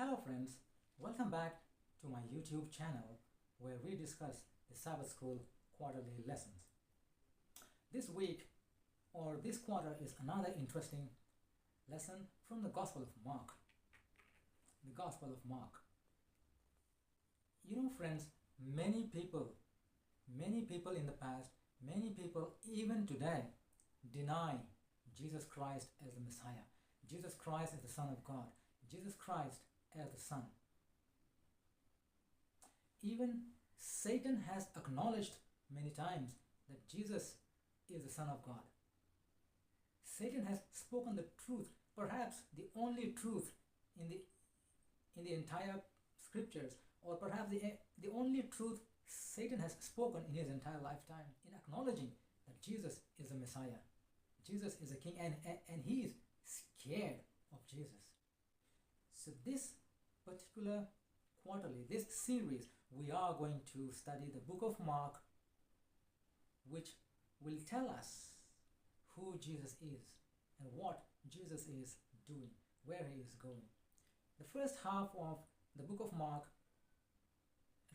Hello friends, welcome back to my YouTube channel where we discuss the Sabbath School quarterly lessons. This week or this quarter is another interesting lesson from the Gospel of Mark. The Gospel of Mark. You know friends, many people in the past, many people even today deny Jesus Christ as the Messiah, Jesus Christ as the Son of God, Jesus Christ as the Son. Even Satan has acknowledged many times that Jesus is the Son of God. Satan has spoken the truth, perhaps the only truth in the entire scriptures, or perhaps the only truth Satan has spoken in his entire lifetime, in acknowledging that Jesus is the Messiah, Jesus is the King, and he is scared of Jesus. So this particular quarterly, this series, we are going to study the book of Mark, which will tell us who Jesus is and what Jesus is doing, where he is going. The first half of the book of Mark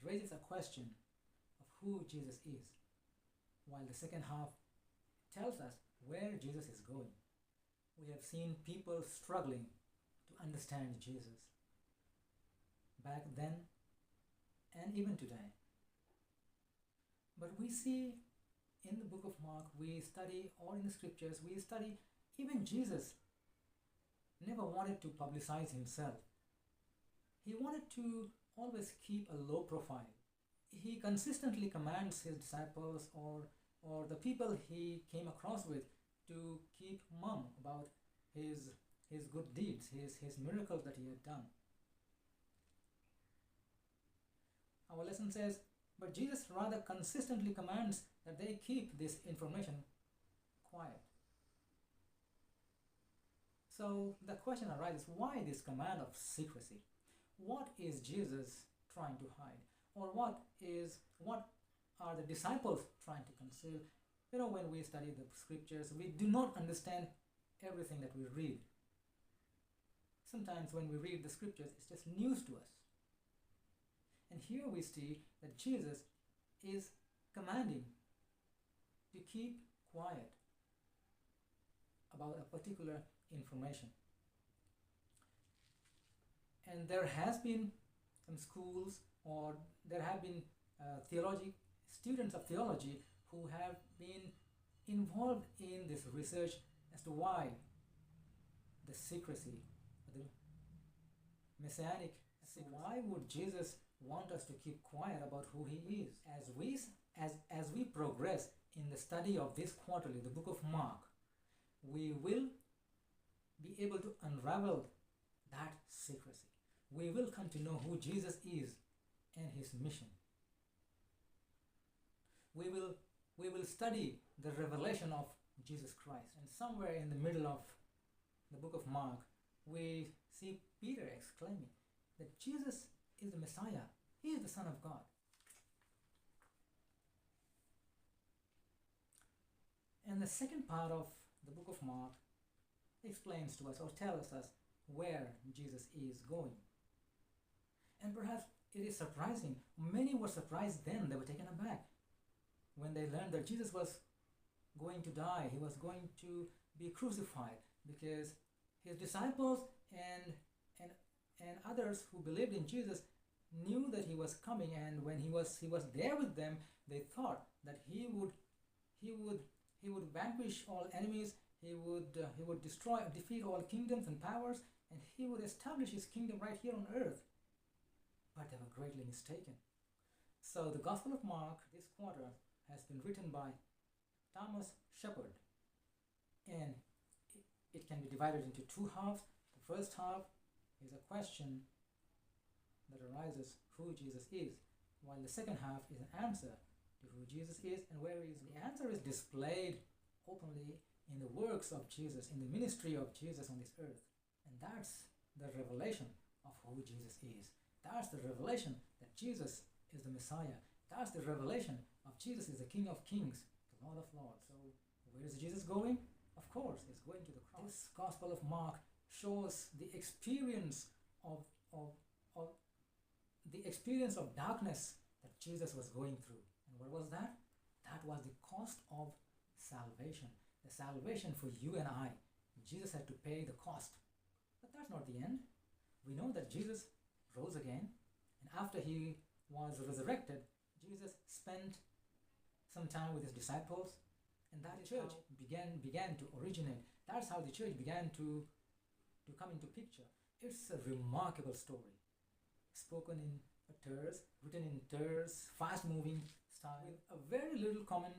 raises a question of who Jesus is, while the second half tells us where Jesus is going. We have seen people struggling to understand Jesus back then and even today. But we see in the book of Mark, we study, or in the scriptures, we study even Jesus never wanted to publicize himself. He wanted to always keep a low profile. He consistently commands his disciples or the people he came across with to keep mum about his good deeds, his miracles that he had done. Our lesson says, but Jesus rather consistently commands that they keep this information quiet. So the question arises, why this command of secrecy? What is Jesus trying to hide? Or what are the disciples trying to conceal? You know, when we study the scriptures, we do not understand everything that we read. Sometimes when we read the scriptures, it's just news to us. And here we see that Jesus is commanding to keep quiet about a particular information. And there has been some schools, or there have been students of theology who have been involved in this research as to why the secrecy, the messianic secrecy. Why would Jesus want us to keep quiet about who he is? As we progress in the study of this quarterly, the book of Mark, we will be able to unravel that secrecy. We will come to know who Jesus is and his mission. We will study the revelation of Jesus Christ. And somewhere in the middle of the book of Mark, we see Peter exclaiming that Jesus is the Messiah. He is the Son of God. And the second part of the book of Mark explains to us or tells us where Jesus is going. And perhaps it is surprising. Many were surprised then. They were taken aback when they learned that Jesus was going to die. He was going to be crucified, because his disciples and others who believed in Jesus knew that he was coming, and when he was there with them, they thought that he would vanquish all enemies, he would defeat all kingdoms and powers, and he would establish his kingdom right here on earth. But they were greatly mistaken. So the Gospel of Mark this quarter has been written by Thomas Shepard, and it can be divided into two halves. The first half is a question that arises who Jesus is, while the second half is an answer to who Jesus is and where he is. The answer is displayed openly in the works of Jesus, in the ministry of Jesus on this earth. And that's the revelation of who Jesus is. That's the revelation that Jesus is the Messiah. That's the revelation of Jesus is the King of Kings, the Lord of Lords. So where is Jesus going? Of course, he's going to the cross. This Gospel of Mark shows the experience of of, of the experience of darkness that Jesus was going through. And what was that? That was the cost of salvation. The salvation for you and I. Jesus had to pay the cost. But that's not the end. We know that Jesus rose again, and after he was resurrected, Jesus spent some time with his disciples, and that church began to originate. That's how the church began to come into picture. It's a remarkable story, spoken in terse, written in terse, fast-moving style, with a very little comment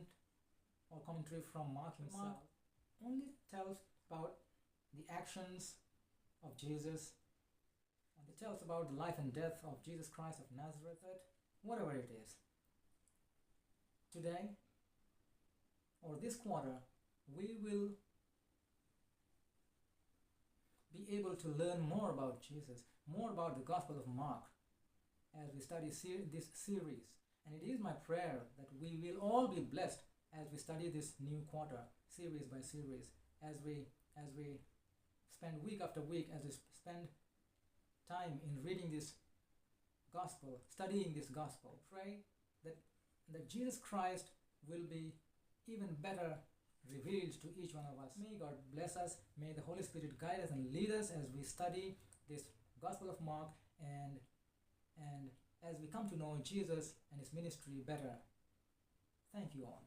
or commentary from Mark himself. Mark only tells about the actions of Jesus, and it tells about the life and death of Jesus Christ of Nazareth, whatever it is. Today, or this quarter, we will be able to learn more about Jesus, more about the Gospel of Mark, as we study this series. And it is my prayer that we will all be blessed as we study this new quarter, series by series, as we spend week after week, as we spend time in reading this gospel, studying this gospel. Pray that Jesus Christ will be even better revealed to each one of us. May God bless us. May the Holy Spirit guide us and lead us as we study this Gospel of Mark, and as we come to know Jesus and his ministry better. Thank you all.